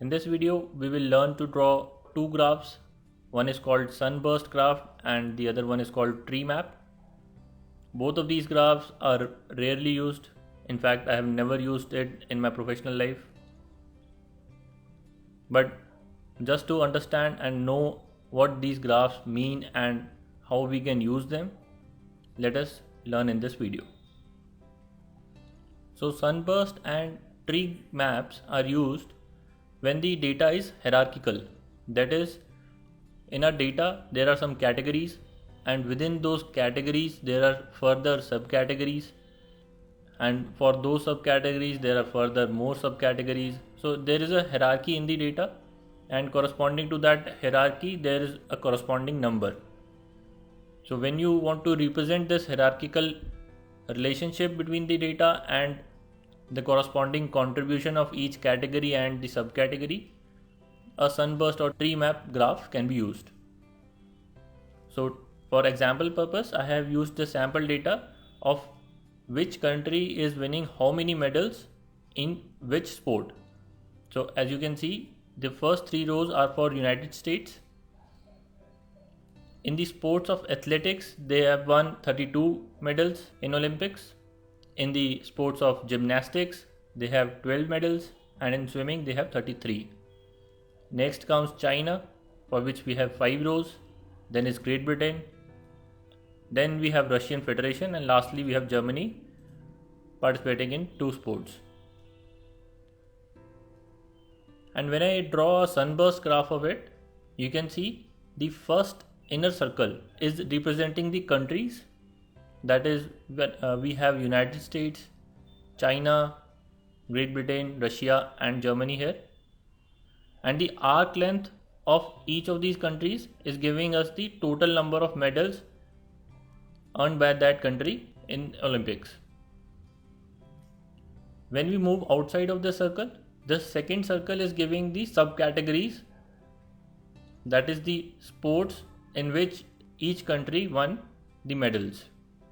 In this video, we will learn to draw two graphs. One is called Sunburst graph and the other one is called Treemap. Both of these graphs are rarely used. In fact, I have never used it in my professional life. But just to understand and know what these graphs mean and how we can use them, let us learn in this video. So Sunburst and tree maps are used when the data is hierarchical. That is, in our data there are some categories, and within those categories there are further subcategories, and for those subcategories there are further more subcategories. So there is a hierarchy in the data, and corresponding to that hierarchy there is a corresponding number. So when you want to represent this hierarchical relationship between the data and the corresponding contribution of each category and the subcategory, a sunburst or tree map graph can be used. So for example purpose, I have used the sample data of which country is winning how many medals in which sport. So as you can see, the first three rows are for United States. In the sports of athletics, they have won 32 medals in Olympics. In the sports of gymnastics, they have 12 medals, and in swimming they have 33. Next comes China, for which we have 5 rows. Then is Great Britain. Then we have Russian Federation, and lastly we have Germany participating in 2 sports. And when I draw a sunburst graph of it, you can see the first inner circle is representing the countries. That is, we have United States, China, Great Britain, Russia and Germany here. And the arc length of each of these countries is giving us the total number of medals earned by that country in Olympics. When we move outside of the circle, the second circle is giving the subcategories. That is the sports in which each country won the medals.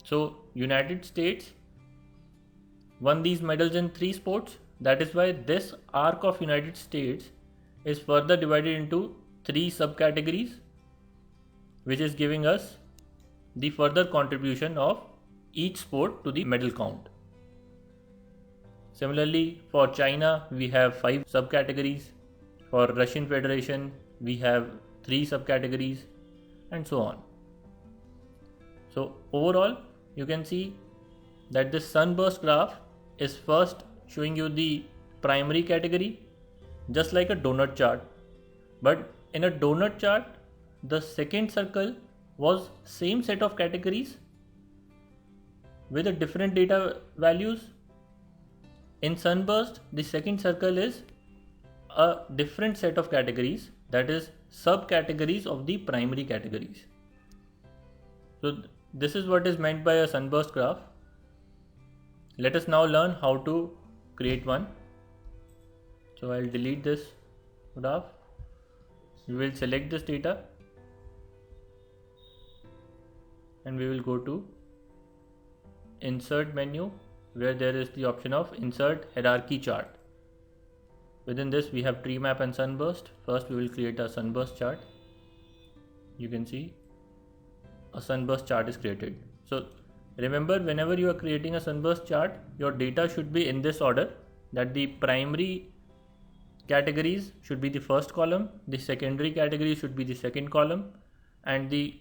So United States won these medals in 3 sports. That is why this arc of United States is further divided into 3 subcategories, which is giving us the further contribution of each sport to the medal count. Similarly, for China we have 5 subcategories. For Russian Federation we have 3 subcategories, and so on. So overall, you can see that this sunburst graph is first showing you the primary category, just like a donut chart. But in a donut chart, the second circle was same set of categories with a different data values. In sunburst, the second circle is a different set of categories, that is subcategories of the primary categories. So this is what is meant by a sunburst graph. Let us now learn how to create one. So I'll delete this graph. We will select this data and we will go to insert menu, where there is the option of insert hierarchy chart. Within this we have tree map and sunburst. First we will create a sunburst chart. You can see a sunburst chart is created. So remember, whenever you are creating a sunburst chart, your data should be in this order, that the primary categories should be the first column, the secondary categories should be the second column, and the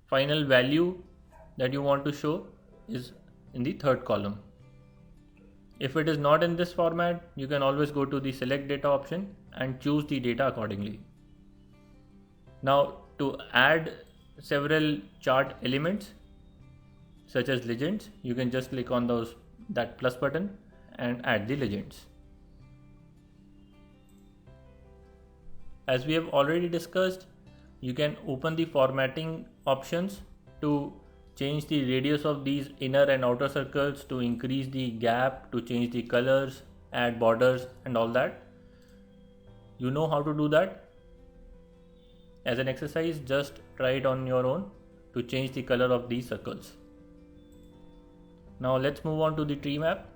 final value that you want to show is in the third column. If it is not in this format, you can always go to the select data option and choose the data accordingly. Now to add several chart elements such as legends, you can just click on that plus button and add the legends. As we have already discussed, you can open the formatting options to change the radius of these inner and outer circles, to increase the gap, to change the colors, add borders and all that. You know how to do that. As an exercise, just try it on your own to change the color of these circles. Now let's move on to the tree map.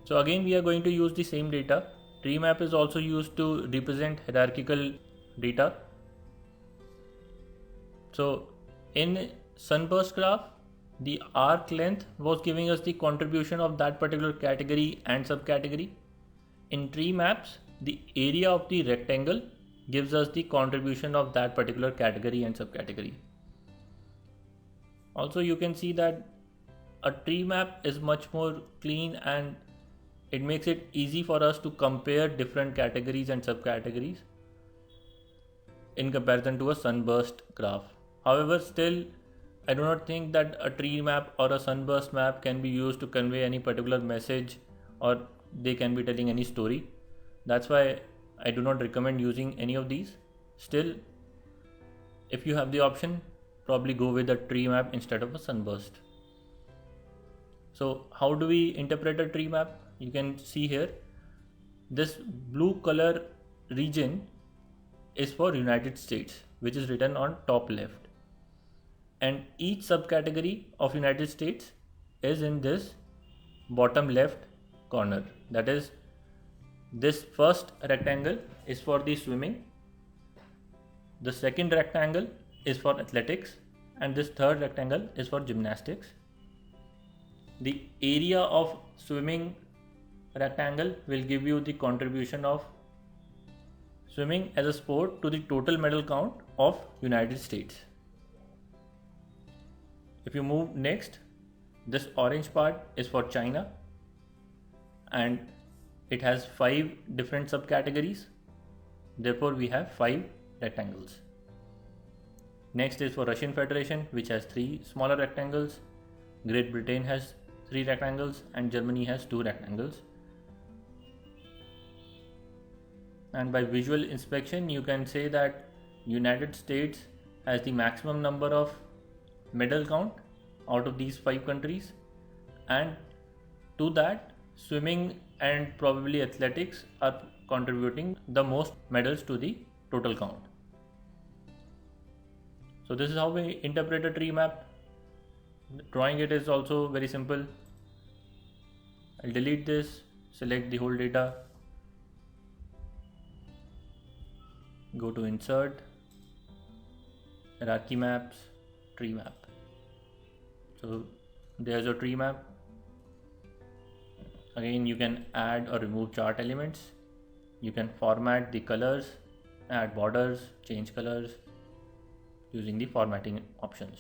So again we are going to use the same data. Treemap is also used to represent hierarchical data. So in Sunburst graph, the arc length was giving us the contribution of that particular category and subcategory. In Treemaps, the area of the rectangle gives us the contribution of that particular category and subcategory. Also, you can see that a tree map is much more clean and it makes it easy for us to compare different categories and subcategories in comparison to a sunburst graph. However, still, I do not think that a tree map or a sunburst map can be used to convey any particular message or they can be telling any story. That's why I do not recommend using any of these. Still, if you have the option, probably go with a tree map instead of a sunburst. So how do we interpret a tree map? You can see here, this blue color region is for United States, which is written on top left. And each subcategory of United States is in this bottom left corner. That is, this first rectangle is for the swimming, the second rectangle is for athletics, and this third rectangle is for gymnastics. The area of swimming rectangle will give you the contribution of swimming as a sport to the total medal count of United States. If you move next, this orange part is for China and it has 5 different subcategories. Therefore, we have 5 rectangles. Next is for Russian Federation, which has 3 smaller rectangles. Great Britain has 3 rectangles and Germany has 2 rectangles. And by visual inspection, you can say that United States has the maximum number of medal count out of these 5 countries, and to that, swimming and probably athletics are contributing the most medals to the total count. So this is how we interpret a tree map. Drawing it is also very simple. I'll delete this, select the whole data, go to insert, hierarchy maps, tree map. So there's a tree map. Again, you can add or remove chart elements. You can format the colors, add borders, change colors using the formatting options.